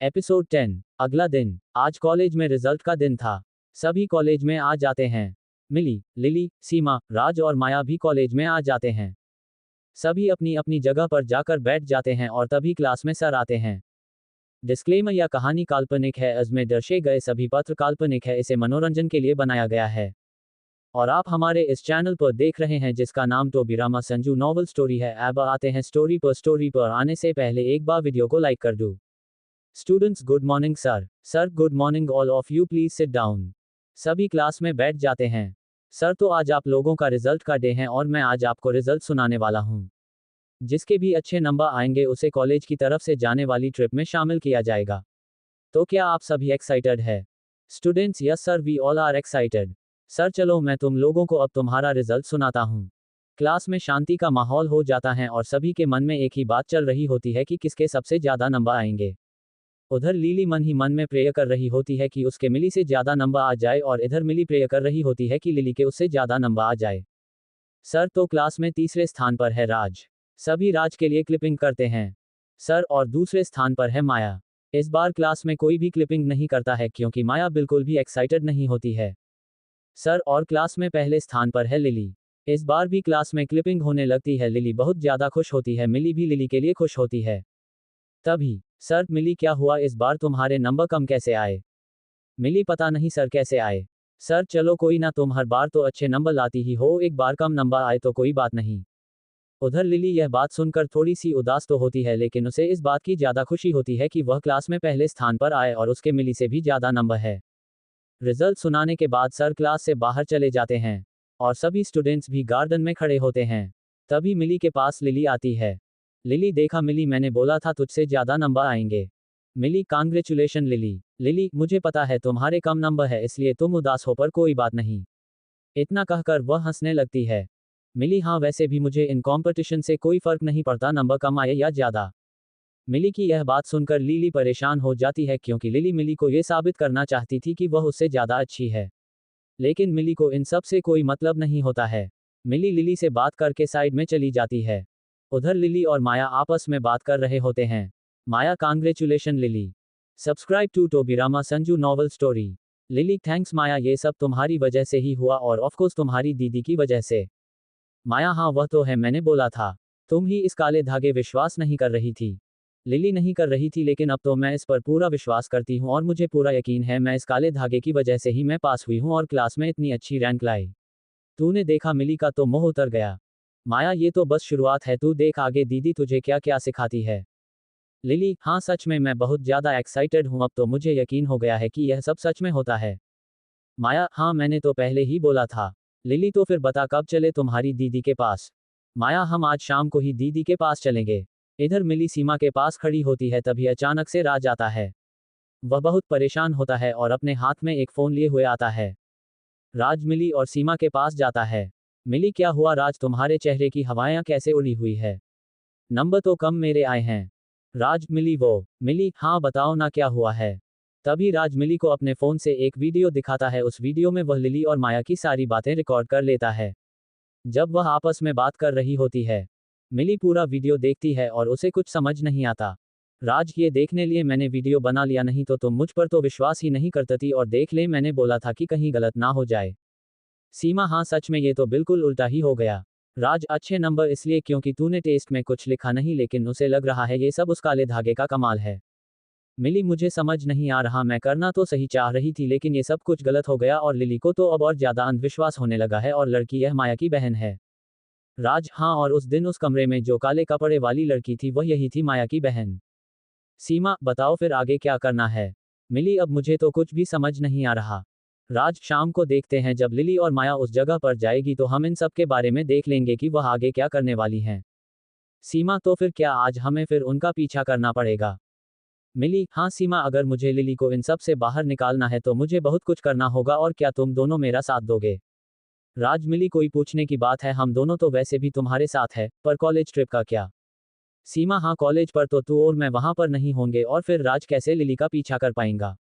Episode 10। अगला दिन। आज कॉलेज में रिजल्ट का दिन था। सभी कॉलेज में आ जाते हैं। मिली, लिली, सीमा, राज और माया भी कॉलेज में आ जाते हैं। सभी अपनी अपनी जगह पर जाकर बैठ जाते हैं और तभी क्लास में सर आते हैं। डिस्क्लेमर, यह कहानी काल्पनिक है। इसमें दर्शाए गए सभी पात्र काल्पनिक है। इसे मनोरंजन के लिए बनाया गया है। और आप हमारे इस चैनल पर देख रहे हैं जिसका नाम टोबीरामा संजू नॉवल स्टोरी है। अब आते हैं स्टोरी पर। स्टोरी पर आने से पहले एक बार वीडियो को लाइक कर दो। Students, good morning sir. Sir, good morning all of you, please sit down. सभी क्लास में बैठ जाते हैं। सर, तो आज आप लोगों का रिजल्ट का डे है और मैं आज आपको रिजल्ट सुनाने वाला हूँ। जिसके भी अच्छे नंबर आएंगे उसे कॉलेज की तरफ से जाने वाली ट्रिप में शामिल किया जाएगा। तो क्या आप सभी एक्साइटेड है? Students, yes sir, we all are excited. Sir, चलो मैं तुम लोगों को अब तुम्हारा रिजल्ट सुनाता हूँ। क्लास में शांति का माहौल हो जाता है और सभी के मन में एक ही बात चल रही होती है कि किसके सबसे ज्यादा नंबर आएंगे। उधर लीली मन ही मन में प्रेयर कर रही होती है कि उसके मिली से ज्यादा नंबर आ जाए और इधर मिली प्रेयर कर रही होती है कि लिली के उससे ज्यादा नंबर आ जाए। सर, तो क्लास में तीसरे स्थान पर है राज। सभी राज के लिए क्लिपिंग करते हैं। सर, और दूसरे स्थान पर है माया। इस बार क्लास में कोई भी क्लिपिंग नहीं करता है क्योंकि माया बिल्कुल भी एक्साइटेड नहीं होती है। सर, और क्लास में पहले स्थान पर है लिली। इस बार भी क्लास में क्लिपिंग होने लगती है। लिली बहुत ज्यादा खुश होती है। मिली भी लिली के लिए खुश होती है। तभी, सर, मिली, क्या हुआ? इस बार तुम्हारे नंबर कम कैसे आए? मिली, पता नहीं सर कैसे आए। सर, चलो कोई ना, तुम हर बार तो अच्छे नंबर लाती ही हो, एक बार कम नंबर आए तो कोई बात नहीं। उधर लिली यह बात सुनकर थोड़ी सी उदास तो होती है लेकिन उसे इस बात की ज्यादा खुशी होती है कि वह क्लास में पहले स्थान पर आए और उसके मिली से भी ज्यादा नंबर है। रिजल्ट सुनाने के बाद सर क्लास से बाहर चले जाते हैं और सभी स्टूडेंट्स भी गार्डन में खड़े होते हैं। तभी मिली के पास लिली आती है। लिली, देखा मिली, मैंने बोला था तुझसे ज्यादा नंबर आएंगे। मिली, कांग्रेचुलेशन लिली। लिली, मुझे पता है तुम्हारे कम नंबर है इसलिए तुम उदास हो, पर कोई बात नहीं। इतना कहकर वह हंसने लगती है। मिली, हाँ वैसे भी मुझे इन कंपटीशन से कोई फर्क नहीं पड़ता नंबर कम आए या ज्यादा। मिली की यह बात सुनकर लिली परेशान हो जाती है क्योंकि लिली मिली को यह साबित करना चाहती थी कि वह उससे ज्यादा अच्छी है। लेकिन मिली को इन सब से कोई मतलब नहीं होता है। मिली लिली से बात करके साइड में चली जाती है। उधर लिली और माया आपस में बात कर रहे होते हैं। Maya, congratulation Lily. Subscribe to Tobirama Sanju novel story. Lily, thanks Maya, ये सब तुम्हारी वजह से ही हुआ और ऑफकोर्स तुम्हारी दीदी की वजह से। माया, हाँ वह तो है, मैंने बोला था। तुम ही इस काले धागे विश्वास नहीं कर रही थी। लिली, नहीं कर रही थी लेकिन अब तो मैं इस पर पूरा विश्वास करती हूँ और मुझे पूरा यकीन है मैं इस काले धागे की वजह से ही मैं पास हुई हूँ और क्लास में इतनी अच्छी रैंक लाई। तूने देखा, मिली का तो मोह उतर गया। माया, ये तो बस शुरुआत है, तू देख आगे दीदी तुझे क्या क्या सिखाती है। लिली, हाँ सच में मैं बहुत ज्यादा एक्साइटेड हूँ, अब तो मुझे यकीन हो गया है कि यह सब सच में होता है। माया, हाँ मैंने तो पहले ही बोला था। लिली, तो फिर बता कब चले तुम्हारी दीदी के पास? माया, हम आज शाम को ही दीदी के पास चलेंगे। इधर मिली सीमा के पास खड़ी होती है तभी अचानक से राज आता है। वह बहुत परेशान होता है और अपने हाथ में एक फोन लिए हुए आता है। राज मिली और सीमा के पास जाता है। मिली, क्या हुआ राज, तुम्हारे चेहरे की हवाएं कैसे उड़ी हुई है? नंबर तो कम मेरे आए हैं। राज, मिली, वो मिली, हाँ बताओ ना क्या हुआ है? तभी राज मिली को अपने फोन से एक वीडियो दिखाता है। उस वीडियो में वह लिली और माया की सारी बातें रिकॉर्ड कर लेता है जब वह आपस में बात कर रही होती है। मिली पूरा वीडियो देखती है और उसे कुछ समझ नहीं आता। राज, ये देखने लिए मैंने वीडियो बना लिया, नहीं तो तुम मुझ पर तो विश्वास ही नहीं करती और देख ले, मैंने बोला था कि कहीं गलत ना हो जाए। सीमा, हाँ सच में ये तो बिल्कुल उल्टा ही हो गया। राज, अच्छे नंबर इसलिए क्योंकि तूने टेस्ट में कुछ लिखा नहीं लेकिन उसे लग रहा है ये सब उस काले धागे का कमाल है। मिली, मुझे समझ नहीं आ रहा, मैं करना तो सही चाह रही थी लेकिन ये सब कुछ गलत हो गया और लिली को तो अब और ज्यादा अंधविश्वास होने लगा है और लड़की यह माया की बहन है। राज, हाँ और उस दिन उस कमरे में जो काले कपड़े वाली लड़की थी वह यही थी माया की बहन। सीमा, बताओ फिर आगे क्या करना है? मिली, अब मुझे तो कुछ भी समझ नहीं आ रहा। राज, शाम को देखते हैं, जब लिली और माया उस जगह पर जाएगी तो हम इन सब के बारे में देख लेंगे कि वह आगे क्या करने वाली हैं। सीमा, तो फिर क्या आज हमें फिर उनका पीछा करना पड़ेगा? मिली, हाँ सीमा, अगर मुझे लिली को इन सब से बाहर निकालना है तो मुझे बहुत कुछ करना होगा, और क्या तुम दोनों मेरा साथ दोगे? राज, मिली, कोई पूछने की बात है, हम दोनों तो वैसे भी तुम्हारे साथ है, पर कॉलेज ट्रिप का क्या? सीमा, हाँ कॉलेज पर तो तू और मैं वहां पर नहीं होंगे और फिर राज कैसे लिली का पीछा कर पाएंगा?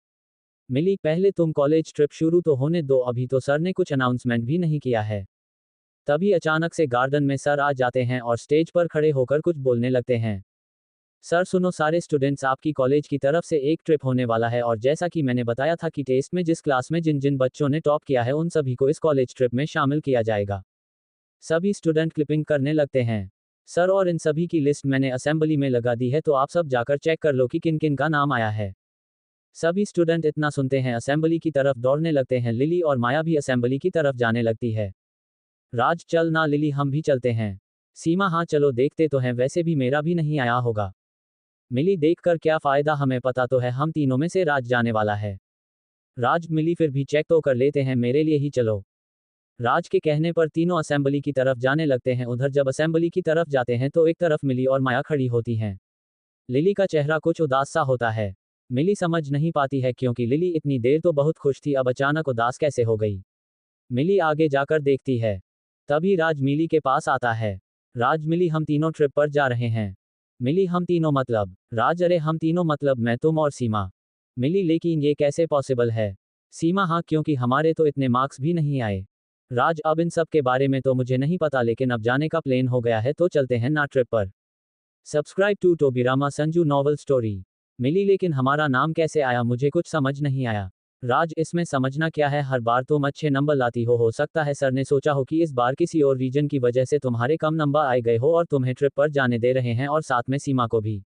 मिली, पहले तुम कॉलेज ट्रिप शुरू तो होने दो, अभी तो सर ने कुछ अनाउंसमेंट भी नहीं किया है। तभी अचानक से गार्डन में सर आ जाते हैं और स्टेज पर खड़े होकर कुछ बोलने लगते हैं। सर सुनो सारे स्टूडेंट्स, आपकी कॉलेज की तरफ से एक ट्रिप होने वाला है और जैसा कि मैंने बताया था कि टेस्ट में जिस क्लास में जिन जिन बच्चों ने टॉप किया है उन सभी को इस कॉलेज ट्रिप में शामिल किया जाएगा। सभी स्टूडेंट क्लिपिंग करने लगते हैं। सर और इन सभी की लिस्ट मैंने असेंबली में लगा दी है, तो आप सब जाकर चेक कर लो कि किन किन का नाम आया है। सभी स्टूडेंट इतना सुनते हैं असेंबली की तरफ दौड़ने लगते हैं। लिली और माया भी असेंबली की तरफ जाने लगती है। राज चल ना लिली, हम भी चलते हैं। सीमा हाँ चलो देखते तो हैं, वैसे भी मेरा भी नहीं आया होगा। मिली देखकर क्या फायदा, हमें पता तो है हम तीनों में से राज जाने वाला है। राज मिली फिर भी चेक तो कर लेते हैं, मेरे लिए ही चलो। राज के कहने पर तीनों असेंबली की तरफ जाने लगते हैं। उधर जब असेंबली की तरफ जाते हैं तो एक तरफ मिली और माया खड़ी होती हैं। लिली का चेहरा कुछ उदास सा होता है। मिली समझ नहीं पाती है क्योंकि लिली इतनी देर तो बहुत खुश थी, अब अचानक उदास कैसे हो गई। मिली आगे जाकर देखती है। तभी राज मिली के पास आता है। राज मिली हम तीनों ट्रिप पर जा रहे हैं। मिली हम तीनों मतलब? राज अरे हम तीनों मतलब मैं, तुम और सीमा। मिली लेकिन ये कैसे पॉसिबल है? सीमा हाँ क्योंकि हमारे तो इतने मार्क्स भी नहीं आए। राज अब इन सब के बारे में तो मुझे नहीं पता, लेकिन अब जाने का प्लान हो गया है तो चलते हैं ना ट्रिप पर। Subscribe to Tobirama Sanju novel story. मिली लेकिन हमारा नाम कैसे आया, मुझे कुछ समझ नहीं आया। राज इसमें समझना क्या है, हर बार तुम अच्छे नंबर लाती हो सकता है सर ने सोचा हो कि इस बार किसी और रीजन की वजह से तुम्हारे कम नंबर आए गए हो और तुम्हें ट्रिप पर जाने दे रहे हैं और साथ में सीमा को भी।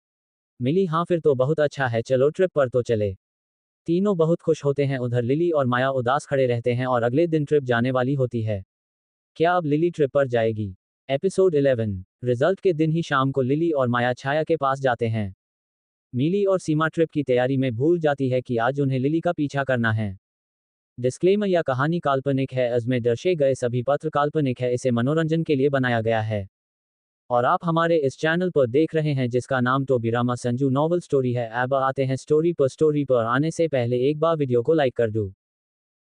मिली हाँ फिर तो बहुत अच्छा है, चलो ट्रिप पर तो चले। तीनों बहुत खुश होते हैं। उधर लिली और माया उदास खड़े रहते हैं और अगले दिन ट्रिप जाने वाली होती है। क्या अब लिली ट्रिप पर जाएगी? एपिसोड 11। रिजल्ट के दिन ही शाम को लिली और माया छाया के पास जाते हैं। मिली और सीमा ट्रिप की तैयारी में भूल जाती है कि आज उन्हें लिली का पीछा करना है। डिस्क्लेमर, यह कहानी काल्पनिक है, इसमें दर्शाए गए सभी पात्र काल्पनिक है, इसे मनोरंजन के लिए बनाया गया है। और आप हमारे इस चैनल पर देख रहे हैं जिसका नाम टोबीरामा संजू नॉवल स्टोरी है। अब आते हैं स्टोरी पर। स्टोरी पर आने से पहले एक बार वीडियो को लाइक कर दूं।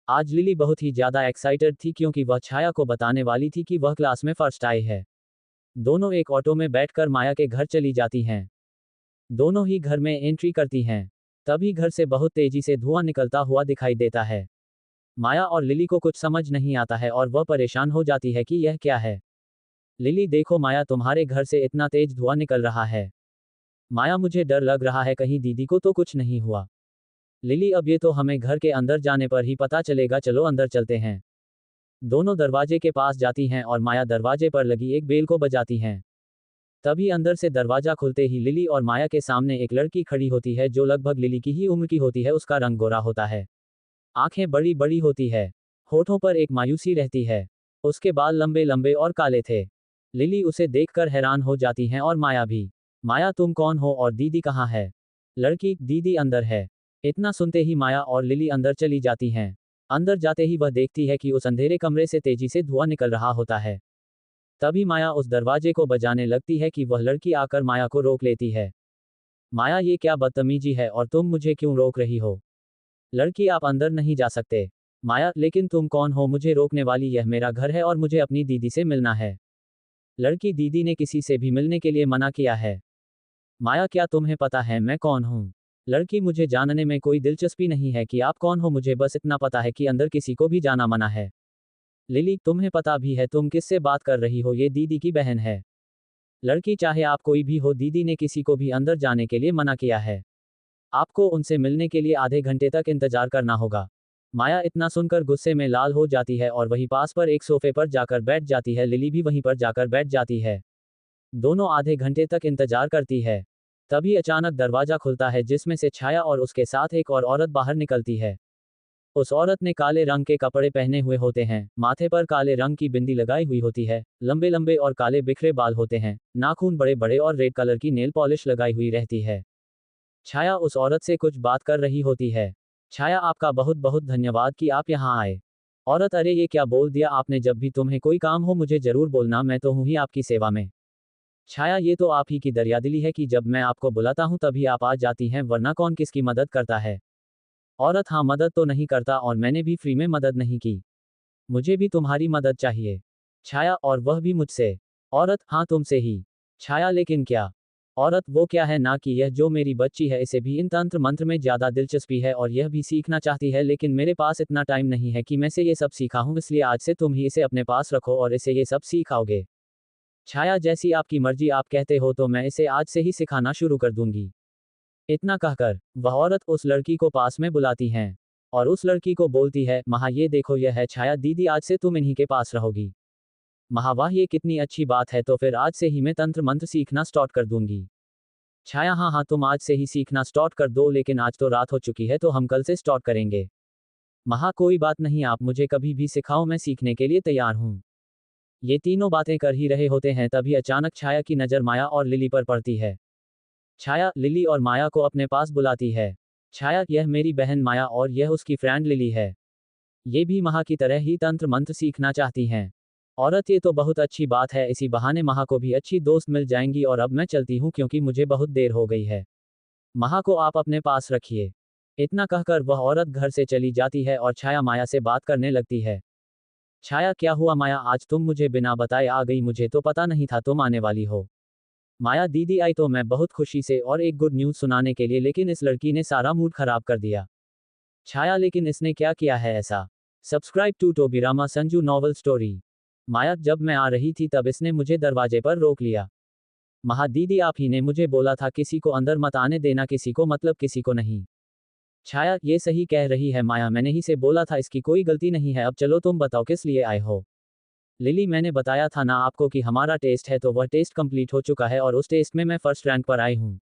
आज लिली बहुत ही ज्यादा एक्साइटेड थी क्योंकि वह छाया को बताने वाली थी कि वह क्लास में फर्स्ट आई है। दोनों एक ऑटो में बैठकर माया के घर चली जाती हैं। दोनों ही घर में एंट्री करती हैं। तभी घर से बहुत तेजी से धुआं निकलता हुआ दिखाई देता है। माया और लिली को कुछ समझ नहीं आता है और वह परेशान हो जाती है कि यह क्या है। लिली देखो माया, तुम्हारे घर से इतना तेज धुआं निकल रहा है। माया मुझे डर लग रहा है, कहीं दीदी को तो कुछ नहीं हुआ। लिली अब ये तो हमें घर के अंदर जाने पर ही पता चलेगा, चलो अंदर चलते हैं। दोनों दरवाजे के पास जाती हैं और माया दरवाजे पर लगी एक बेल को बजाती हैं। तभी अंदर से दरवाजा खुलते ही लिली और माया के सामने एक लड़की खड़ी होती है जो लगभग लिली की ही उम्र की होती है। उसका रंग गोरा होता है, आंखें बड़ी बड़ी होती है, होठों पर एक मायूसी रहती है। उसके बाल लंबे लंबे और काले थे। लिली उसे देखकर हैरान हो जाती हैं और माया भी। माया तुम कौन हो और दीदी कहाँ है? लड़की दीदी अंदर है। इतना सुनते ही माया और लिली अंदर चली जाती हैं। अंदर जाते ही वह देखती है कि उस अंधेरे कमरे से तेजी से धुआं निकल रहा होता है। तभी माया उस दरवाजे को बजाने लगती है कि वह लड़की आकर माया को रोक लेती है। माया ये क्या बदतमीजी है और तुम मुझे क्यों रोक रही हो? लड़की आप अंदर नहीं जा सकते। माया लेकिन तुम कौन हो मुझे रोकने वाली? यह मेरा घर है और मुझे अपनी दीदी से मिलना है। लड़की दीदी ने किसी से भी मिलने के लिए मना किया है। माया क्या तुम्हें पता है मैं कौन हूँ? लड़की मुझे जानने में कोई दिलचस्पी नहीं है कि आप कौन हो, मुझे बस इतना पता है कि अंदर किसी को भी जाना मना है। लिली तुम्हें पता भी है तुम किससे बात कर रही हो? ये दीदी की बहन है। लड़की चाहे आप कोई भी हो, दीदी ने किसी को भी अंदर जाने के लिए मना किया है। आपको उनसे मिलने के लिए आधे घंटे तक इंतजार करना होगा। माया इतना सुनकर गुस्से में लाल हो जाती है और वहीं पास पर एक सोफे पर जाकर बैठ जाती है। लिली भी वहीं पर जाकर बैठ जाती है। दोनों आधे घंटे तक इंतजार करती है। तभी अचानक दरवाजा खुलता है जिसमें से छाया और उसके साथ एक और औरत बाहर निकलती है। उस औरत ने काले रंग के कपड़े पहने हुए होते हैं, माथे पर काले रंग की बिंदी लगाई हुई होती है, लंबे लंबे और काले बिखरे बाल होते हैं, नाखून बड़े बड़े और रेड कलर की नेल पॉलिश लगाई हुई रहती है। छाया उस औरत से कुछ बात कर रही होती है। छाया आपका बहुत बहुत धन्यवाद कि आप यहाँ आए। औरत अरे ये क्या बोल दिया आपने, जब भी तुम्हें कोई काम हो मुझे जरूर बोलना, मैं तो हूँ ही आपकी सेवा में। छाया ये तो आप ही की दरियादिली है कि जब मैं आपको बुलाता हूँ तभी आप आ जाती हैं, वरना कौन किसकी मदद करता है? औरत हाँ मदद तो नहीं करता और मैंने भी फ्री में मदद नहीं की। मुझे भी तुम्हारी मदद चाहिए। छाया और वह भी मुझसे। औरत हाँ तुमसे ही। छाया लेकिन क्या? औरत वो क्या है ना कि यह जो मेरी बच्ची है इसे भी इन तंत्र मंत्र में ज्यादा दिलचस्पी है और यह भी सीखना चाहती है, लेकिन मेरे पास इतना टाइम नहीं है कि मैं से ये सब सीखा हूँ, इसलिए आज से तुम ही इसे अपने पास रखो और इसे ये सब सिखाओगे। छाया जैसी आपकी मर्जी, आप कहते हो तो मैं इसे आज से ही सिखाना शुरू कर दूंगी। इतना कहकर वह औरत उस लड़की को पास में बुलाती हैं और उस लड़की को बोलती है, महा ये देखो यह है छाया दीदी, आज से तुम इन्हीं के पास रहोगी। महा वाह ये कितनी अच्छी बात है, तो फिर आज से ही मैं तंत्र मंत्र सीखना स्टार्ट कर दूंगी। छाया हाँ हाँ तुम आज से ही सीखना स्टार्ट कर दो, लेकिन आज तो रात हो चुकी है तो हम कल से स्टार्ट करेंगे। महा कोई बात नहीं, आप मुझे कभी भी सिखाओ, मैं सीखने के लिए तैयार हूँ। ये तीनों बातें कर ही रहे होते हैं, तभी अचानक छाया की नज़र माया और लिली पर पड़ती है। छाया लिली और माया को अपने पास बुलाती है। छाया, यह मेरी बहन माया और यह उसकी फ्रेंड लिली है। ये भी महा की तरह ही तंत्र मंत्र सीखना चाहती हैं। औरत, ये तो बहुत अच्छी बात है, इसी बहाने महा को भी अच्छी दोस्त मिल जाएंगी। और अब मैं चलती हूँ क्योंकि मुझे बहुत देर हो गई है। महा को आप अपने पास रखिए। इतना कहकर वह औरत घर से चली जाती है और छाया माया से बात करने लगती है। छाया, क्या हुआ माया, आज तुम मुझे बिना बताए आ गई, मुझे तो पता नहीं था तुम आने वाली हो। माया दीदी आई तो मैं बहुत खुशी से और एक गुड न्यूज़ सुनाने के लिए, लेकिन इस लड़की ने सारा मूड खराब कर दिया। छाया, लेकिन इसने क्या किया है ऐसा? Subscribe to Tobirama Sanju novel story. Maya, जब मैं आ रही थी तब इसने मुझे दरवाजे पर रोक लिया। महा दीदी, आप ही ने मुझे बोला था किसी को अंदर मत आने देना, किसी को मतलब किसी को नहीं। छाया, ये सही कह रही है माया, मैंने ही से बोला था, इसकी कोई गलती नहीं है। अब चलो तुम बताओ किस लिए आए हो। लिली, मैंने बताया था ना आपको कि हमारा टेस्ट है, तो वह टेस्ट कंप्लीट हो चुका है और उस टेस्ट में मैं फर्स्ट रैंक पर आई हूँ।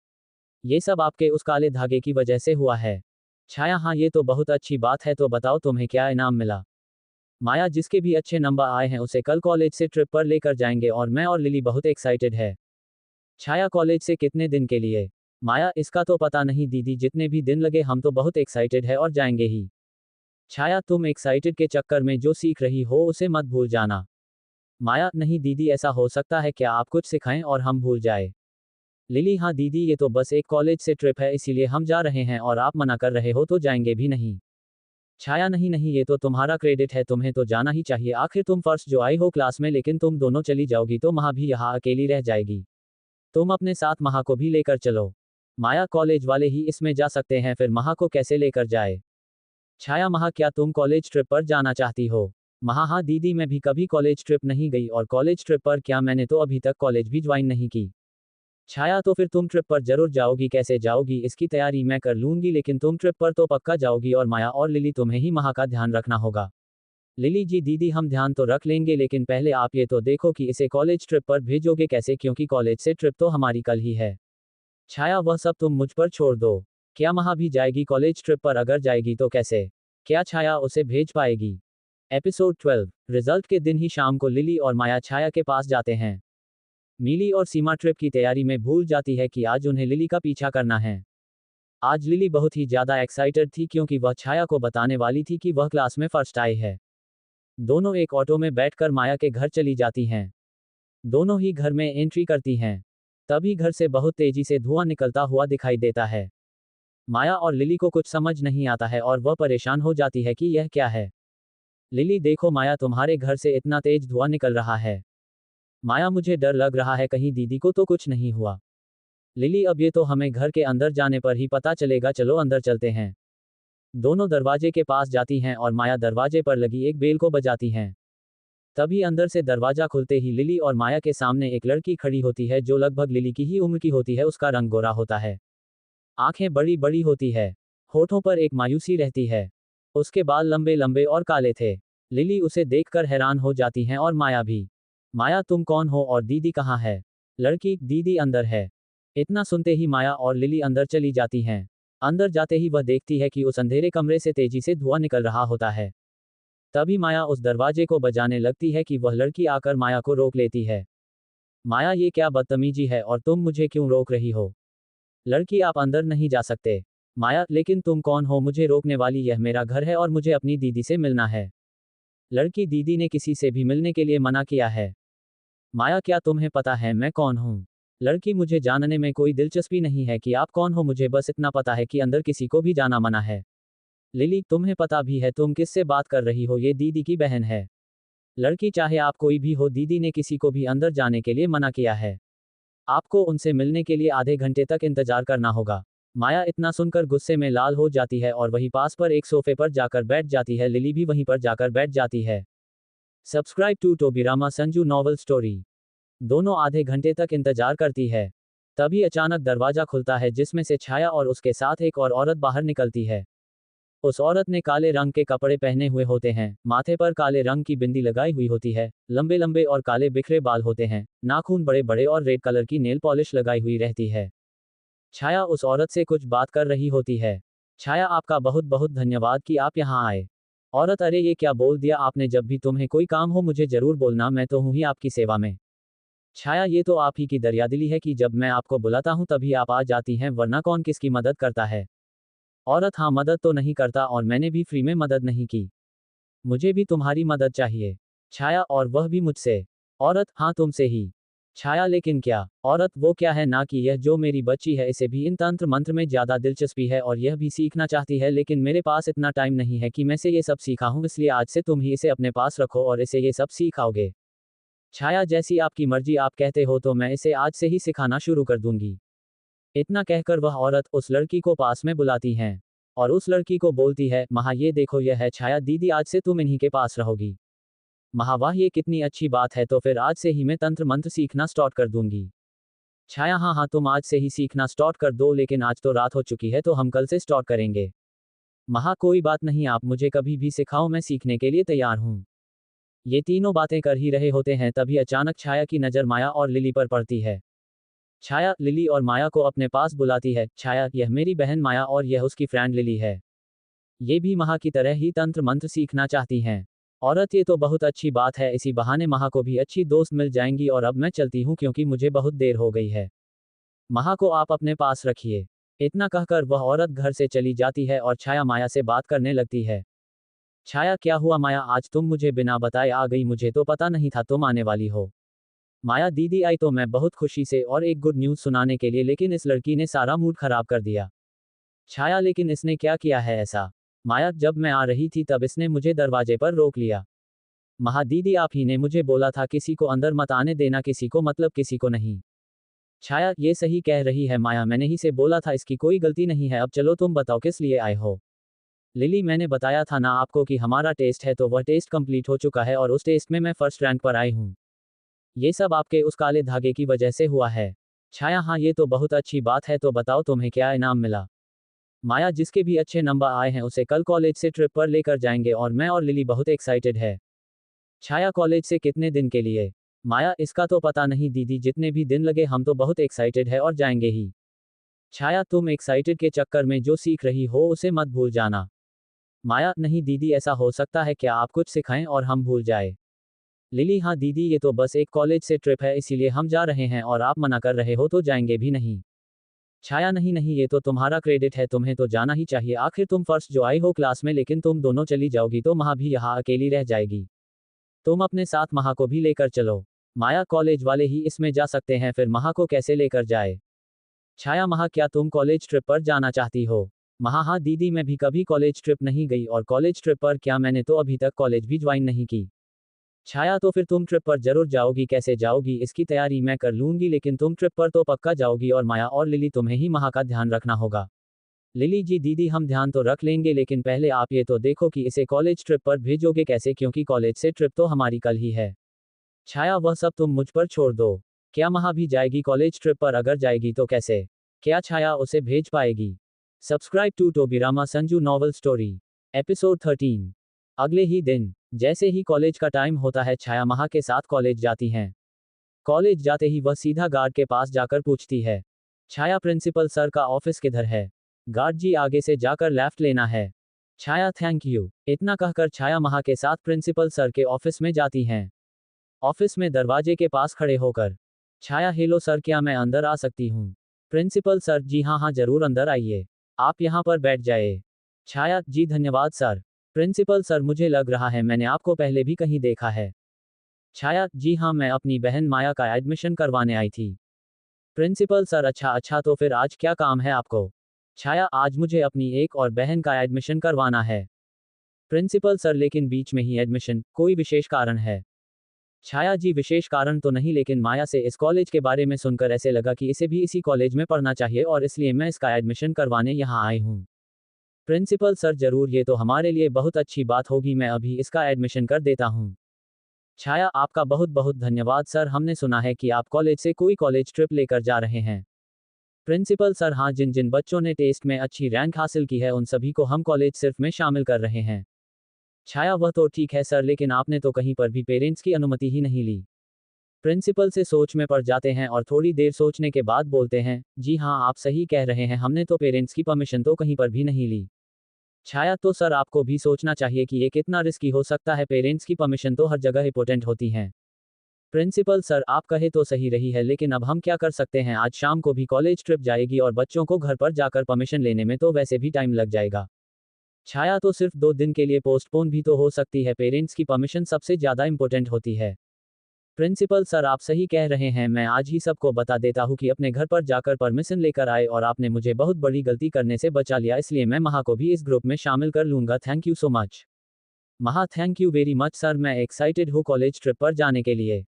ये सब आपके उस काले धागे की वजह से हुआ है। छाया, हाँ ये तो बहुत अच्छी बात है, तो बताओ तुम्हें क्या इनाम मिला। माया, जिसके भी अच्छे नंबर आए हैं उसे कल कॉलेज से ट्रिप पर लेकर जाएंगे और मैं और लिली बहुत एक्साइटेड है। छाया, कॉलेज से कितने दिन के लिए? माया, इसका तो पता नहीं दीदी, जितने भी दिन लगे हम तो बहुत एक्साइटेड है और जाएंगे ही। छाया, तुम एक्साइटेड के चक्कर में जो सीख रही हो उसे मत भूल जाना। माया, नहीं दीदी, ऐसा हो सकता है क्या आप कुछ सिखाएं और हम भूल जाए। लिली, हाँ दीदी, ये तो बस एक कॉलेज से ट्रिप है, इसीलिए हम जा रहे हैं और आप मना कर रहे हो तो जाएंगे भी नहीं। छाया, नहीं नहीं, ये तो तुम्हारा क्रेडिट है, तुम्हें तो जाना ही चाहिए, आखिर तुम फर्स्ट जो आई हो क्लास में, लेकिन तुम दोनों चली जाओगी तो महा भी यहाँ अकेली रह जाएगी। तुम अपने साथ महा को भी लेकर चलो। माया, कॉलेज वाले ही इसमें जा सकते हैं, फिर महा को कैसे लेकर जाए। छाया, महा क्या तुम कॉलेज ट्रिप पर जाना चाहती हो? महा, हाँ दीदी, मैं भी कभी कॉलेज ट्रिप नहीं गई, और कॉलेज ट्रिप पर क्या, मैंने तो अभी तक कॉलेज भी ज्वाइन नहीं की। छाया, तो फिर तुम ट्रिप पर जरूर जाओगी, कैसे जाओगी इसकी तैयारी मैं कर लूंगी, लेकिन तुम ट्रिप पर तो पक्का जाओगी। और माया और लिली, तुम्हें ही महा का ध्यान रखना होगा। लिली जी, दीदी हम ध्यान तो रख लेंगे, लेकिन पहले आप ये तो देखो कि इसे कॉलेज ट्रिप पर भेजोगे कैसे, क्योंकि कॉलेज से ट्रिप तो हमारी कल ही है। छाया, वह सब तुम मुझ पर छोड़ दो। क्या महा भी जाएगी कॉलेज ट्रिप पर? अगर जाएगी तो कैसे? क्या छाया उसे भेज पाएगी? एपिसोड 12। रिजल्ट के दिन ही शाम को लिली और माया छाया के पास जाते हैं। मिली और सीमा ट्रिप की तैयारी में भूल जाती है कि आज उन्हें लिली का पीछा करना है। आज लिली बहुत ही ज्यादा एक्साइटेड थी क्योंकि वह छाया को बताने वाली थी कि वह क्लास में फर्स्ट आई है। दोनों एक ऑटो में बैठकर माया के घर चली जाती हैं। दोनों ही घर में एंट्री करती हैं। तभी घर से बहुत तेजी से धुआं निकलता हुआ दिखाई देता है। माया और लिली को कुछ समझ नहीं आता है और वह परेशान हो जाती है कि यह क्या है। लिली, देखो माया, तुम्हारे घर से इतना तेज धुआं निकल रहा है। माया, मुझे डर लग रहा है, कहीं दीदी को तो कुछ नहीं हुआ। लिली, अब ये तो हमें घर के अंदर जाने पर ही पता चलेगा, चलो अंदर चलते हैं। दोनों दरवाजे के पास जाती हैं और माया दरवाजे पर लगी एक बेल को बजाती हैं। तभी अंदर से दरवाजा खुलते ही लिली और माया के सामने एक लड़की खड़ी होती है जो लगभग लिली की ही उम्र की होती है। उसका रंग गोरा होता है, आंखें बड़ी बड़ी होती है, होठों पर एक मायूसी रहती है। उसके बाल लंबे लंबे और काले थे। लिली उसे देखकर हैरान हो जाती हैं और माया भी। माया, तुम कौन हो और दीदी कहाँ है? लड़की, दीदी अंदर है। इतना सुनते ही माया और लिली अंदर चली जाती हैं। अंदर जाते ही वह देखती है कि उस अंधेरे कमरे से तेजी से धुआं निकल रहा होता है। तभी माया उस दरवाजे को बजाने लगती है कि वह लड़की आकर माया को रोक लेती है। माया, ये क्या बदतमीजी है और तुम मुझे क्यों रोक रही हो? लड़की, आप अंदर नहीं जा सकते। माया, लेकिन तुम कौन हो मुझे रोकने वाली? यह मेरा घर है और मुझे अपनी दीदी से मिलना है। लड़की, दीदी ने किसी से भी मिलने के लिए मना किया है। माया, क्या तुम्हें पता है मैं कौन हूँ? लड़की, मुझे जानने में कोई दिलचस्पी नहीं है कि आप कौन हो, मुझे बस इतना पता है कि अंदर किसी को भी जाना मना है। लिली, तुम्हें पता भी है तुम किससे बात कर रही हो? ये दीदी की बहन है। लड़की, चाहे आप कोई भी हो, दीदी ने किसी को भी अंदर जाने के लिए मना किया है। आपको उनसे मिलने के लिए आधे घंटे तक इंतजार करना होगा। माया इतना सुनकर गुस्से में लाल हो जाती है और वहीं पास पर एक सोफे पर जाकर बैठ जाती है। लिली भी वहीं पर जाकर बैठ जाती है। Subscribe to Tobirama Sanju novel story. दोनों आधे घंटे तक इंतजार करती है। तभी अचानक दरवाजा खुलता है जिसमें से छाया और उसके साथ एक और औरत बाहर निकलती है। उस औरत ने काले रंग के कपड़े पहने हुए होते हैं, माथे पर काले रंग की बिंदी लगाई हुई होती है, लंबे लंबे और काले बिखरे बाल होते हैं, नाखून बड़े बड़े और रेड कलर की नेल पॉलिश लगाई हुई रहती है। छाया उस औरत से कुछ बात कर रही होती है। छाया, आपका बहुत बहुत धन्यवाद कि आप यहाँ आए। औरत, अरे ये क्या बोल दिया आपने, जब भी तुम्हें कोई काम हो मुझे जरूर बोलना, मैं तो हूँ ही आपकी सेवा में। छाया, ये तो आप ही की दरियादिली है कि जब मैं आपको बुलाता हूँ तभी आप आ जाती हैं, वरना कौन किसकी मदद करता है। औरत, हाँ, मदद तो नहीं करता और मैंने भी फ्री में मदद नहीं की। मुझे भी तुम्हारी मदद चाहिए। छाया, और वह भी मुझसे। औरत, हाँ, तुमसे ही। छाया, लेकिन क्या। औरत, वो क्या है ना कि यह जो मेरी बच्ची है इसे भी इन तंत्र मंत्र में ज्यादा दिलचस्पी है और यह भी सीखना चाहती है, लेकिन मेरे पास इतना टाइम नहीं है कि मैं से ये सब सिखाऊं, इसलिए आज से तुम ही इसे अपने पास रखो और इसे ये सब सिखाओगे। छाया, जैसी आपकी मर्जी, आप कहते हो तो मैं इसे आज से ही सिखाना शुरू कर दूंगी। इतना कहकर वह औरत उस लड़की को पास में बुलाती हैं और उस लड़की को बोलती है, महा ये देखो यह है छाया दीदी, आज से तुम इन्हीं के पास रहोगी। महा, वाह, ये कितनी अच्छी बात है, तो फिर आज से ही मैं तंत्र मंत्र सीखना स्टार्ट कर दूंगी। छाया, हाँ हाँ, तुम आज से ही सीखना स्टार्ट कर दो, लेकिन आज तो रात हो चुकी है तो हम कल से स्टार्ट करेंगे। महा, कोई बात नहीं, आप मुझे कभी भी सिखाओ, मैं सीखने के लिए तैयार हूँ। ये तीनों बातें कर ही रहे होते हैं, तभी अचानक छाया की नज़र माया और लिली पर पड़ती है। छाया लिली और माया को अपने पास बुलाती है। छाया, यह मेरी बहन माया और यह उसकी फ्रेंड लिली है। ये भी महा की तरह ही तंत्र मंत्र सीखना चाहती हैं। औरत, ये तो बहुत अच्छी बात है, इसी बहाने महा को भी अच्छी दोस्त मिल जाएंगी और अब मैं चलती हूँ क्योंकि मुझे बहुत देर हो गई है। महा को आप अपने पास रखिए। इतना कहकर वह औरत घर से चली जाती है और छाया माया से बात करने लगती है। छाया, क्या हुआ माया, आज तुम मुझे बिना बताए आ गई, मुझे तो पता नहीं था तुम आने वाली हो। माया दीदी, आई तो मैं बहुत खुशी से और एक गुड न्यूज़ सुनाने के लिए, लेकिन इस लड़की ने सारा मूड खराब कर दिया। छाया, लेकिन इसने क्या किया है ऐसा। माया, जब मैं आ रही थी तब इसने मुझे दरवाजे पर रोक लिया। महा दीदी, आप ही ने मुझे बोला था किसी को अंदर मत आने देना, किसी को मतलब किसी को नहीं। छाया, ये सही कह रही है माया, मैंने ही से बोला था, इसकी कोई गलती नहीं है। अब चलो तुम बताओ किस लिए आए हो। लिली, मैंने बताया था ना आपको कि हमारा टेस्ट है, तो वह टेस्ट कंप्लीट हो चुका है और उस टेस्ट में मैं फर्स्ट रैंक पर आई हूँ। ये सब आपके उस काले धागे की वजह से हुआ है। छाया, हाँ, ये तो बहुत अच्छी बात है, तो बताओ तुम्हें क्या इनाम मिला। माया, जिसके भी अच्छे नंबर आए हैं उसे कल कॉलेज से ट्रिप पर लेकर जाएंगे और मैं और लिली बहुत एक्साइटेड है। छाया, कॉलेज से कितने दिन के लिए। माया, इसका तो पता नहीं दीदी, जितने भी दिन लगे हम तो बहुत एक्साइटेड है और जाएंगे ही। छाया, तुम एक्साइटेड के चक्कर में जो सीख रही हो उसे मत भूल जाना। माया, नहीं दीदी, ऐसा हो सकता है क्या, आप कुछ सिखाएं और हम भूल जाए। लिली, हाँ दीदी, ये तो बस एक कॉलेज से ट्रिप है, इसीलिए हम जा रहे हैं और आप मना कर रहे हो तो जाएंगे भी नहीं। छाया, नहीं नहीं, ये तो तुम्हारा क्रेडिट है, तुम्हें तो जाना ही चाहिए, आखिर तुम फर्स्ट जो आई हो क्लास में, लेकिन तुम दोनों चली जाओगी तो महा भी यहाँ अकेली रह जाएगी। तुम अपने साथ महा को भी लेकर चलो। माया, कॉलेज वाले ही इसमें जा सकते हैं, फिर महा को कैसे लेकर जाए। छाया, महा, क्या तुम कॉलेज ट्रिप पर जाना चाहती हो। महा, हाँ दीदी, मैं भी कभी कॉलेज ट्रिप नहीं गई और कॉलेज ट्रिप पर क्या, मैंने तो अभी तक कॉलेज भी ज्वाइन नहीं की। छाया, तो फिर तुम ट्रिप पर जरूर जाओगी, कैसे जाओगी इसकी तैयारी मैं कर लूंगी, लेकिन तुम ट्रिप पर तो पक्का जाओगी और माया और लिली तुम्हें ही महा का ध्यान रखना होगा। लिली जी, दीदी हम ध्यान तो रख लेंगे, लेकिन पहले आप ये तो देखो कि इसे कॉलेज ट्रिप पर भेजोगे कैसे, क्योंकि कॉलेज से ट्रिप तो हमारी कल ही है। छाया, वह सब तुम मुझ पर छोड़ दो। क्या महा भी जाएगी कॉलेज ट्रिप पर, अगर जाएगी तो कैसे। क्या छाया उसे भेज पाएगी। Subscribe to Tobirama Sanju novel story. Episode 13। अगले ही दिन जैसे ही कॉलेज का टाइम होता है, छाया महा के साथ कॉलेज जाती हैं। कॉलेज जाते ही वह सीधा गार्ड के पास जाकर पूछती है, छाया, प्रिंसिपल सर का ऑफिस किधर है। गार्ड जी, आगे से जाकर लेफ्ट लेना है। छाया, थैंक यू। इतना कहकर छाया महा के साथ प्रिंसिपल सर के ऑफिस में जाती हैं। ऑफिस में दरवाजे के पास खड़े होकर छाया, हेलो सर, क्या मैं अंदर आ सकती हूँ। प्रिंसिपल सर, जी हाँ हाँ, जरूर अंदर आइए, आप यहाँ पर बैठ जाए। छाया, जी धन्यवाद सर। प्रिंसिपल सर, मुझे लग रहा है मैंने आपको पहले भी कहीं देखा है। छाया, जी हाँ, मैं अपनी बहन माया का एडमिशन करवाने आई थी। प्रिंसिपल सर, अच्छा अच्छा, तो फिर आज क्या काम है आपको। छाया, आज मुझे अपनी एक और बहन का एडमिशन करवाना है। प्रिंसिपल सर, लेकिन बीच में ही एडमिशन, कोई विशेष कारण है। छाया, जी विशेष कारण तो नहीं, लेकिन माया से इस कॉलेज के बारे में सुनकर ऐसे लगा कि इसे भी इसी कॉलेज में पढ़ना चाहिए और इसलिए मैं इसका एडमिशन करवाने यहाँ आई हूँ। प्रिंसिपल सर, जरूर, ये तो हमारे लिए बहुत अच्छी बात होगी, मैं अभी इसका एडमिशन कर देता हूँ। छाया, आपका बहुत बहुत धन्यवाद सर, हमने सुना है कि आप कॉलेज से कोई कॉलेज ट्रिप लेकर जा रहे हैं। प्रिंसिपल सर, हाँ, जिन जिन बच्चों ने टेस्ट में अच्छी रैंक हासिल की है उन सभी को हम कॉलेज सिर्फ में शामिल कर रहे हैं। छाया, वह तो ठीक है सर, लेकिन आपने तो कहीं पर भी पेरेंट्स की अनुमति ही नहीं ली। प्रिंसिपल से सोच में पड़ जाते हैं और थोड़ी देर सोचने के बाद बोलते हैं, जी हाँ, आप सही कह रहे हैं, हमने तो पेरेंट्स की परमिशन तो कहीं पर भी नहीं ली। छाया, तो सर आपको भी सोचना चाहिए कि ये कितना रिस्की हो सकता है, पेरेंट्स की परमिशन तो हर जगह इंपॉर्टेंट होती हैं। प्रिंसिपल सर, आप कहे तो सही रही है, लेकिन अब हम क्या कर सकते हैं, आज शाम को भी कॉलेज ट्रिप जाएगी और बच्चों को घर पर जाकर परमिशन लेने में तो वैसे भी टाइम लग जाएगा। छाया, तो सिर्फ 2 दिन के लिए पोस्टपोन भी तो हो सकती है, पेरेंट्स की परमिशन सबसे ज़्यादा इंपॉर्टेंट होती है। प्रिंसिपल सर, आप सही कह रहे हैं, मैं आज ही सबको बता देता हूँ कि अपने घर पर जाकर परमिशन लेकर आए, और आपने मुझे बहुत बड़ी गलती करने से बचा लिया, इसलिए मैं महा को भी इस ग्रुप में शामिल कर लूंगा। थैंक यू सो मच महा, thank you very much sir, मैं एक्साइटेड हूँ कॉलेज ट्रिप पर जाने के लिए।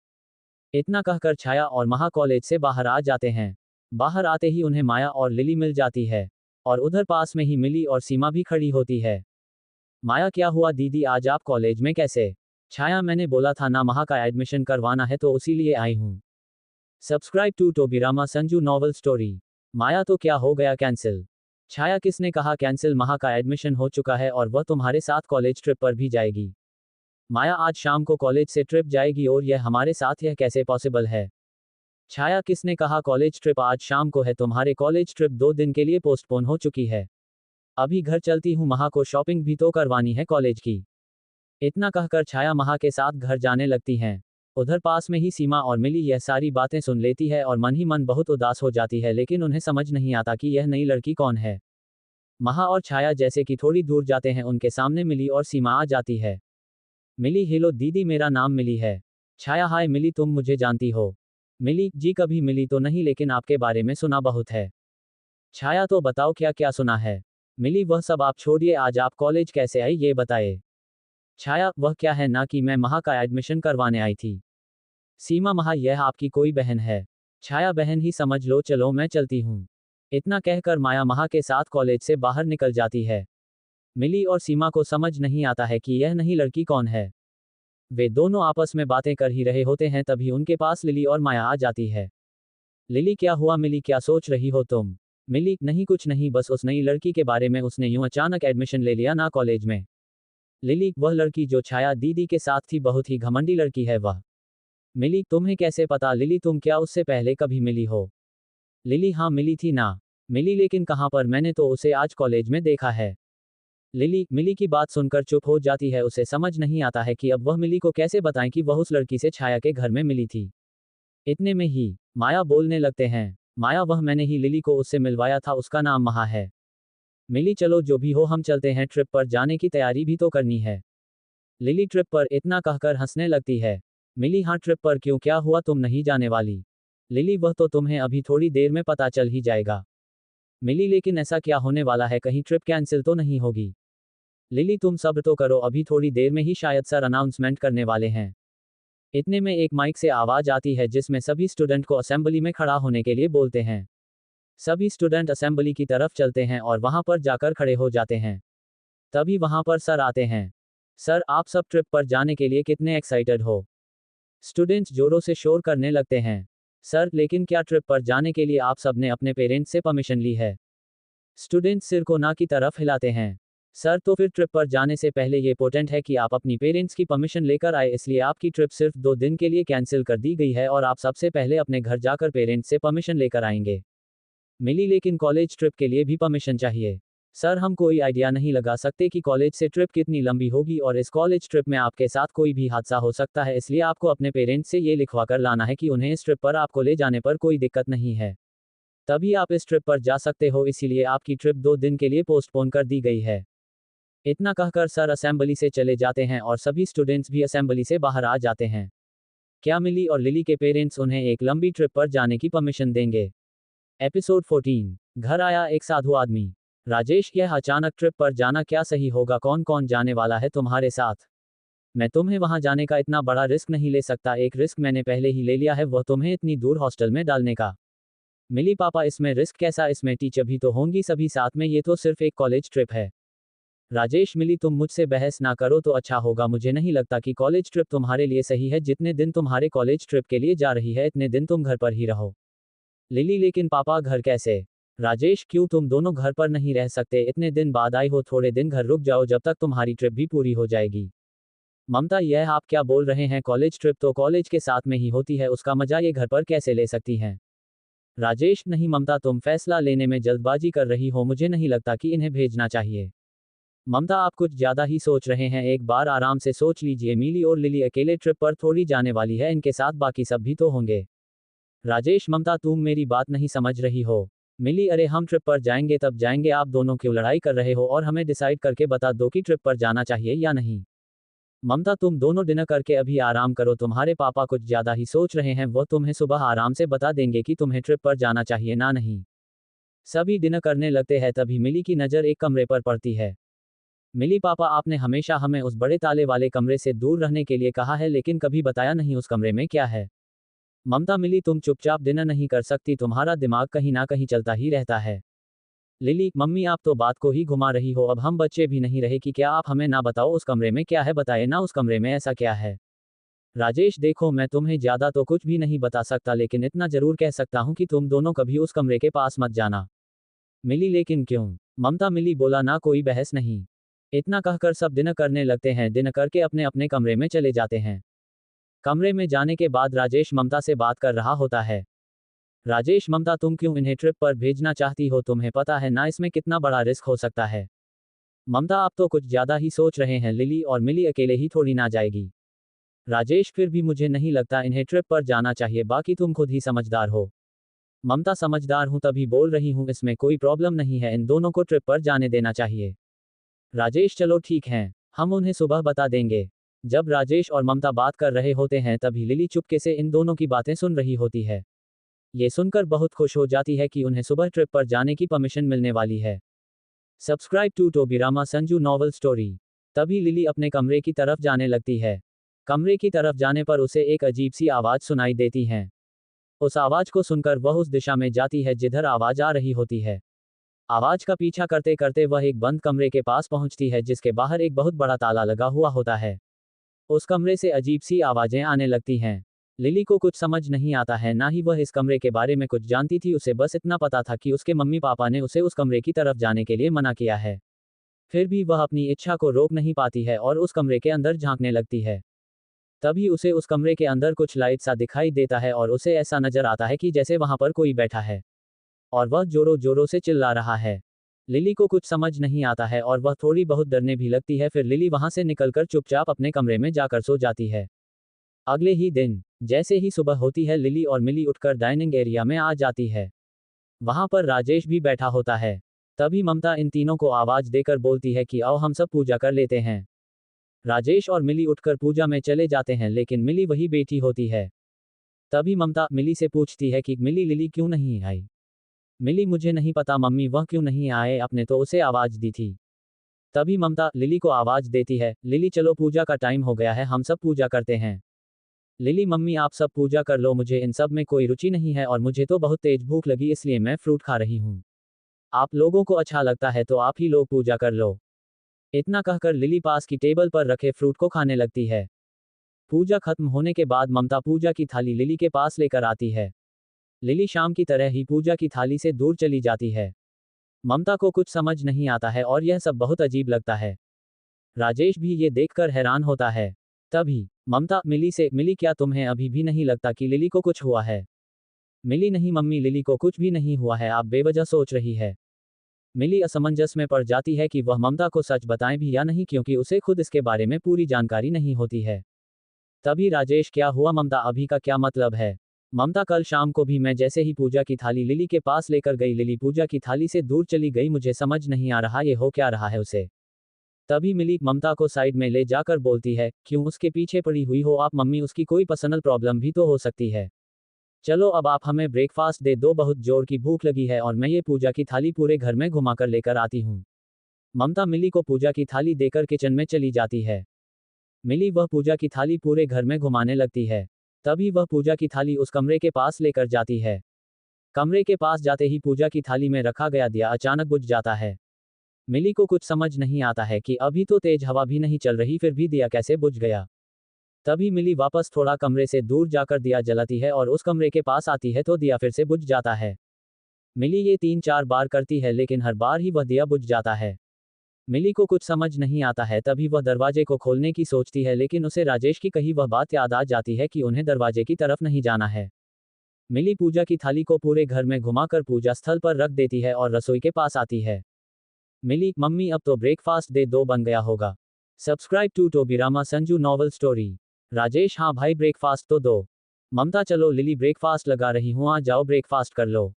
इतना कहकर छाया और महा कॉलेज से बाहर आ जाते हैं। बाहर आते ही उन्हें माया और लिली मिल जाती है, और उधर पास में ही मिली और सीमा भी खड़ी होती है। माया, क्या हुआ दीदी, आज आप कॉलेज में कैसे? छाया, मैंने बोला था ना महा का एडमिशन करवाना है, तो उसी लिए आई हूँ। Subscribe to Tobirama Sanju novel story. Maya, तो क्या हो गया कैंसिल? छाया, किसने कहा कैंसिल, महा का एडमिशन हो चुका है और वह तुम्हारे साथ कॉलेज ट्रिप पर भी जाएगी। माया, आज शाम को कॉलेज से ट्रिप जाएगी और यह हमारे साथ, यह कैसे पॉसिबल है? छाया, किसने कहा कॉलेज ट्रिप आज शाम को है, तुम्हारे कॉलेज ट्रिप 2 दिन के लिए पोस्टपोन हो चुकी है। अभी घर चलती हूँ, महा को शॉपिंग भी तो करवानी है कॉलेज की। इतना कहकर छाया महा के साथ घर जाने लगती हैं। उधर पास में ही सीमा और मिली यह सारी बातें सुन लेती है और मन ही मन बहुत उदास हो जाती है, लेकिन उन्हें समझ नहीं आता कि यह नई लड़की कौन है। महा और छाया जैसे कि थोड़ी दूर जाते हैं, उनके सामने मिली और सीमा आ जाती है। मिली, हेलो दीदी, मेरा नाम मिली है। छाया, हाय मिली, तुम मुझे जानती हो? मिली, जी कभी मिली तो नहीं, लेकिन आपके बारे में सुना बहुत है। छाया, तो बताओ क्या क्या सुना है? मिली, वह सब आप छोड़िए, आज आप कॉलेज कैसे आई ये बताए। छाया, वह क्या है ना कि मैं महा का एडमिशन करवाने आई थी। सीमा, महा यह आपकी कोई बहन है? छाया, बहन ही समझ लो, चलो मैं चलती हूँ। इतना कहकर माया महा के साथ कॉलेज से बाहर निकल जाती है। मिली और सीमा को समझ नहीं आता है कि यह नई लड़की कौन है। वे दोनों आपस में बातें कर ही रहे होते हैं, तभी उनके पास लिली और माया आ जाती है। लिली, क्या हुआ मिली, क्या सोच रही हो तुम? मिली, नहीं कुछ नहीं, बस उस नई लड़की के बारे में, उसने यूं अचानक एडमिशन ले लिया ना कॉलेज में। लिली, वह लड़की जो छाया दीदी के साथ थी, बहुत ही घमंडी लड़की है वह। मिली, तुम्हें कैसे पता? लिली, तुम क्या उससे पहले कभी मिली हो? लिली, हाँ मिली थी ना। मिली, लेकिन कहाँ पर, मैंने तो उसे आज कॉलेज में देखा है। लिली, मिली की बात सुनकर चुप हो जाती है, उसे समझ नहीं आता है कि अब वह मिली को कैसे बताएं कि वह उस लड़की से छाया के घर में मिली थी। इतने में ही माया बोलने लगते हैं। माया, वह मैंने ही लिली को उससे मिलवाया था, उसका नाम महा है। मिली, चलो जो भी हो, हम चलते हैं, ट्रिप पर जाने की तैयारी भी तो करनी है। लिली, ट्रिप पर? इतना कहकर हंसने लगती है। मिली, हाँ ट्रिप पर, क्यों, क्या हुआ, तुम नहीं जाने वाली? लिली, वह तो तुम्हें अभी थोड़ी देर में पता चल ही जाएगा। मिली, लेकिन ऐसा क्या होने वाला है, कहीं ट्रिप कैंसिल तो नहीं होगी? लिली, तुम सब्र तो करो, अभी थोड़ी देर में ही शायद सर अनाउंसमेंट करने वाले हैं। इतने में एक माइक से आवाज आती है, जिसमें सभी स्टूडेंट को असेंबली में खड़ा होने के लिए बोलते हैं। सभी स्टूडेंट असेंबली की तरफ चलते हैं और वहां पर जाकर खड़े हो जाते हैं। तभी वहां पर सर आते हैं। सर, आप सब ट्रिप पर जाने के लिए कितने एक्साइटेड हो? स्टूडेंट्स जोरों से शोर करने लगते हैं। सर, लेकिन क्या ट्रिप पर जाने के लिए आप सब ने अपने पेरेंट्स से परमिशन ली है? स्टूडेंट्स सिर को ना की तरफ हिलाते हैं। सर, तो फिर ट्रिप पर जाने से पहले ये इंपॉर्टेंट है कि आप अपनी पेरेंट्स की परमिशन लेकर आए, इसलिए आपकी ट्रिप सिर्फ 2 दिन के लिए कैंसिल कर दी गई है और आप सबसे पहले अपने घर जाकर पेरेंट्स से परमिशन लेकर आएंगे। मिली, लेकिन कॉलेज ट्रिप के लिए भी परमिशन चाहिए। सर, हम कोई आइडिया नहीं लगा सकते कि कॉलेज से ट्रिप कितनी लंबी होगी और इस कॉलेज ट्रिप में आपके साथ कोई भी हादसा हो सकता है, इसलिए आपको अपने पेरेंट्स से ये लिखवा कर लाना है कि उन्हें इस ट्रिप पर आपको ले जाने पर कोई दिक्कत नहीं है। तभी आप इस ट्रिप पर जा सकते हो, इसीलिए आपकी ट्रिप 2 दिन के लिए पोस्टपोन कर दी गई है। इतना कहकर सर असेंबली से चले जाते हैं और सभी स्टूडेंट्स भी असेंबली से बाहर आ जाते हैं। क्या मिली और लिली के पेरेंट्स उन्हें एक लंबी ट्रिप पर जाने की परमिशन देंगे? एपिसोड 14। घर आया एक साधु आदमी। राजेश, यह अचानक ट्रिप पर जाना क्या सही होगा? कौन कौन जाने वाला है तुम्हारे साथ? मैं तुम्हें वहां जाने का इतना बड़ा रिस्क नहीं ले सकता, एक रिस्क मैंने पहले ही ले लिया है, वह तुम्हें इतनी दूर हॉस्टल में डालने का। मिली, पापा इसमें रिस्क कैसा, इसमें टीचर भी तो होंगी सभी साथ में, ये तो सिर्फ एक कॉलेज ट्रिप है। राजेश, मिली तुम मुझसे बहस ना करो तो अच्छा होगा। मुझे नहीं लगता कि कॉलेज ट्रिप तुम्हारे लिए सही है। जितने दिन तुम्हारे कॉलेज ट्रिप के लिए जा रही है इतने दिन तुम घर पर ही रहो। लिली, लेकिन पापा घर कैसे? राजेश, क्यों तुम दोनों घर पर नहीं रह सकते? इतने दिन बाद आई हो, थोड़े दिन घर रुक जाओ जब तक तुम्हारी ट्रिप भी पूरी हो जाएगी। ममता, यह आप क्या बोल रहे हैं? कॉलेज ट्रिप तो कॉलेज के साथ में ही होती है, उसका मजा ये घर पर कैसे ले सकती हैं? राजेश, नहीं ममता, तुम फैसला लेने में जल्दबाजी कर रही हो। मुझे नहीं लगता कि इन्हें भेजना चाहिए। ममता, आप कुछ ज्यादा ही सोच रहे हैं। एक बार आराम से सोच लीजिए। मिली और लिली अकेले ट्रिप पर थोड़ी जाने वाली है, इनके साथ बाकी सब भी तो होंगे। राजेश, ममता तुम मेरी बात नहीं समझ रही हो। मिली, अरे हम ट्रिप पर जाएंगे तब जाएंगे, आप दोनों क्यों लड़ाई कर रहे हो? और हमें डिसाइड करके बता दो कि ट्रिप पर जाना चाहिए या नहीं। ममता, तुम दोनों डिनर करके अभी आराम करो। तुम्हारे पापा कुछ ज्यादा ही सोच रहे हैं, वह तुम्हें सुबह आराम से बता देंगे कि तुम्हें ट्रिप पर जाना चाहिए ना नहीं। सभी डिनर करने लगते हैं, तभी मिली की नज़र एक कमरे पर पड़ती है। मिली, पापा आपने हमेशा हमें उस बड़े ताले वाले कमरे से दूर रहने के लिए कहा है, लेकिन कभी बताया नहीं उस कमरे में क्या है। ममता, मिली तुम चुपचाप डिनर नहीं कर सकती? तुम्हारा दिमाग कहीं ना कहीं चलता ही रहता है। लिली, मम्मी आप तो बात को ही घुमा रही हो। अब हम बच्चे भी नहीं रहे कि क्या आप हमें ना बताओ उस कमरे में क्या है? बताए ना उस कमरे में ऐसा क्या है। राजेश, देखो मैं तुम्हें ज्यादा तो कुछ भी नहीं बता सकता, लेकिन इतना जरूर कह सकता हूँ कि तुम दोनों कभी उस कमरे के पास मत जाना। मिली, लेकिन क्यों? ममता, मिली बोला ना कोई बहस नहीं। इतना कहकर सब डिनर करने लगते हैं। डिनर करके अपने अपने कमरे में चले जाते हैं। कमरे में जाने के बाद राजेश ममता से बात कर रहा होता है। राजेश, ममता तुम क्यों इन्हें ट्रिप पर भेजना चाहती हो? तुम्हें पता है ना इसमें कितना बड़ा रिस्क हो सकता है। ममता, आप तो कुछ ज्यादा ही सोच रहे हैं। लिली और मिली अकेले ही थोड़ी ना जाएगी। राजेश, फिर भी मुझे नहीं लगता इन्हें ट्रिप पर जाना चाहिए, बाकी तुम खुद ही समझदार हो। ममता, समझदार हूं तभी बोल रही हूं, इसमें कोई प्रॉब्लम नहीं है, इन दोनों को ट्रिप पर जाने देना चाहिए। राजेश, चलो ठीक है, हम उन्हें सुबह बता देंगे। जब राजेश और ममता बात कर रहे होते हैं तभी लिली चुपके से इन दोनों की बातें सुन रही होती है। ये सुनकर बहुत खुश हो जाती है कि उन्हें सुबह ट्रिप पर जाने की परमिशन मिलने वाली है। Subscribe to Tobirama Sanju novel story. तभी लिली अपने कमरे की तरफ जाने लगती है। कमरे की तरफ जाने पर उसे एक अजीब सी आवाज सुनाई देती है। उस आवाज को सुनकर वह उस दिशा में जाती है जिधर आवाज आ रही होती है। आवाज का पीछा करते करते वह एक बंद कमरे के पास पहुंचती है जिसके बाहर एक बहुत बड़ा ताला लगा हुआ होता है। उस कमरे से अजीब सी आवाजें आने लगती हैं। लिली को कुछ समझ नहीं आता है, ना ही वह इस कमरे के बारे में कुछ जानती थी। उसे बस इतना पता था कि उसके मम्मी पापा ने उसे उस कमरे की तरफ जाने के लिए मना किया है। फिर भी वह अपनी इच्छा को रोक नहीं पाती है और उस कमरे के अंदर झांकने लगती है। तभी उसे उस कमरे के अंदर कुछ लाइट सा दिखाई देता है और उसे ऐसा नजर आता है कि जैसे वहां पर कोई बैठा है और वह जोरों जोरों से चिल्ला रहा है। लिली को कुछ समझ नहीं आता है और वह थोड़ी बहुत डरने भी लगती है। फिर लिली वहां से निकलकर चुपचाप अपने कमरे में जाकर सो जाती है। अगले ही दिन जैसे ही सुबह होती है, लिली और मिली उठकर डाइनिंग एरिया में आ जाती है। वहां पर राजेश भी बैठा होता है। तभी ममता इन तीनों को आवाज देकर बोलती है कि आओ हम सब पूजा कर लेते हैं। राजेश और मिली उठकर पूजा में चले जाते हैं, लेकिन मिली वही बैठी होती है। तभी ममता मिली से पूछती है कि मिली, लिली क्यों नहीं आई? मिली, मुझे नहीं पता मम्मी, वह क्यों नहीं आए, आपने तो उसे आवाज दी थी। तभी ममता लिली को आवाज देती है, लिली चलो पूजा का टाइम हो गया है, हम सब पूजा करते हैं। लिली, मम्मी आप सब पूजा कर लो, मुझे इन सब में कोई रुचि नहीं है और मुझे तो बहुत तेज भूख लगी इसलिए मैं फ्रूट खा रही हूँ। आप लोगों को अच्छा लगता है तो आप ही लोग पूजा कर लो। इतना कहकर लिली पास की टेबल पर रखे फ्रूट को खाने लगती है। पूजा खत्म होने के बाद ममता पूजा की थाली लिली के पास लेकर आती है। लिली शाम की तरह ही पूजा की थाली से दूर चली जाती है। ममता को कुछ समझ नहीं आता है और यह सब बहुत अजीब लगता है। राजेश भी ये देखकर हैरान होता है। तभी ममता मिली से, मिली क्या तुम्हें अभी भी नहीं लगता कि लिली को कुछ हुआ है? मिली, नहीं मम्मी, लिली को कुछ भी नहीं हुआ है, आप बेवजह सोच रही है। मिली असमंजस में पड़ जाती है कि वह ममता को सच बताएं भी या नहीं, क्योंकि उसे खुद इसके बारे में पूरी जानकारी नहीं होती है। तभी राजेश, क्या हुआ ममता, अभी का क्या मतलब है? ममता, कल शाम को भी मैं जैसे ही पूजा की थाली लिली के पास लेकर गई, लिली पूजा की थाली से दूर चली गई, मुझे समझ नहीं आ रहा ये हो क्या रहा है उसे। तभी मिली ममता को साइड में ले जाकर बोलती है, क्यों उसके पीछे पड़ी हुई हो आप मम्मी, उसकी कोई पर्सनल प्रॉब्लम भी तो हो सकती है। चलो अब आप हमें ब्रेकफास्ट दे दो, बहुत जोर की भूख लगी है और मैं ये पूजा की थाली पूरे घर में घुमाकर लेकर आती हूँ। ममता मिली को पूजा की थाली देकर किचन में चली जाती है। मिली वह पूजा की थाली पूरे घर में घुमाने लगती है। तभी वह पूजा की थाली उस कमरे के पास लेकर जाती है। कमरे के पास जाते ही पूजा की थाली में रखा गया दिया अचानक बुझ जाता है। मिली को कुछ समझ नहीं आता है कि अभी तो तेज हवा भी नहीं चल रही, फिर भी दिया कैसे बुझ गया। तभी मिली वापस थोड़ा कमरे से दूर जाकर दिया जलाती है और उस कमरे के पास आती है तो दिया फिर से बुझ जाता है। मिली ये 3-4 बार करती है लेकिन हर बार ही वह दिया बुझ जाता है। मिली को कुछ समझ नहीं आता है, तभी वह दरवाजे को खोलने की सोचती है लेकिन उसे राजेश की कही वह बात याद आ जाती है कि उन्हें दरवाजे की तरफ नहीं जाना है। मिली पूजा की थाली को पूरे घर में घुमाकर पूजा स्थल पर रख देती है और रसोई के पास आती है। मिली, मम्मी अब तो ब्रेकफास्ट दे दो, बन गया होगा। Subscribe to Tobirama Sanju novel story. Rajesh, हाँ भाई ब्रेकफास्ट तो दो। ममता, चलो लिली ब्रेकफास्ट लगा रही हूँ, आ जाओ ब्रेकफास्ट कर लो।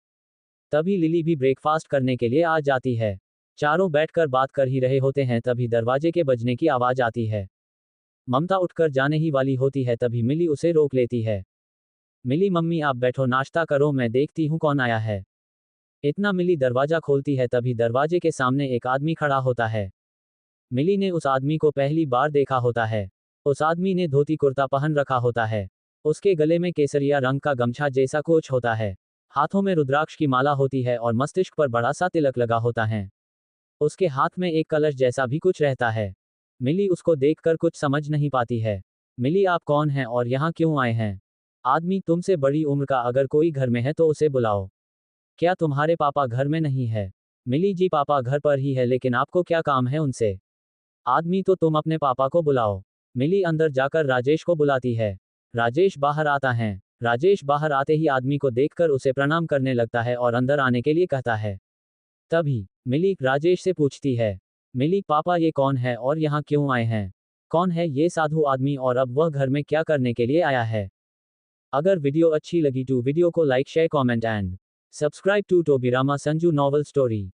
तभी लिली भी ब्रेकफास्ट करने के लिए आ जाती है। चारों बैठकर बात कर ही रहे होते हैं, तभी दरवाजे के बजने की आवाज आती है। ममता उठकर जाने ही वाली होती है, तभी मिली उसे रोक लेती है। मिली, मम्मी आप बैठो, नाश्ता करो, मैं देखती हूँ कौन आया है। इतना मिली दरवाजा खोलती है, तभी दरवाजे के सामने एक आदमी खड़ा होता है। मिली ने उस आदमी को पहली बार देखा होता है। उस आदमी ने धोती कुर्ता पहन रखा होता है। उसके गले में केसरिया रंग का गमछा जैसा कुछ होता है। हाथों में रुद्राक्ष की माला होती है और मस्तिष्क पर बड़ा सा तिलक लगा होता है। उसके हाथ में एक कलश जैसा भी कुछ रहता है। मिली उसको देखकर कुछ समझ नहीं पाती है। मिली, आप कौन हैं और यहाँ क्यों आए हैं? आदमी, तुमसे बड़ी उम्र का अगर कोई घर में है तो उसे बुलाओ। क्या तुम्हारे पापा घर में नहीं है? मिली, जी पापा घर पर ही है, लेकिन आपको क्या काम है उनसे? आदमी, तो तुम अपने पापा को बुलाओ। मिली अंदर जाकर राजेश को बुलाती है। राजेश बाहर आता है। राजेश बाहर आते ही आदमी को देखकर उसे प्रणाम करने लगता है और अंदर आने के लिए कहता है। तभी मिली राजेश से पूछती है, मिली पापा ये कौन है और यहाँ क्यों आए हैं? कौन है ये साधु आदमी और अब वह घर में क्या करने के लिए आया है? अगर वीडियो अच्छी लगी तो वीडियो को like share comment and subscribe to Tobirama Sanju novel story.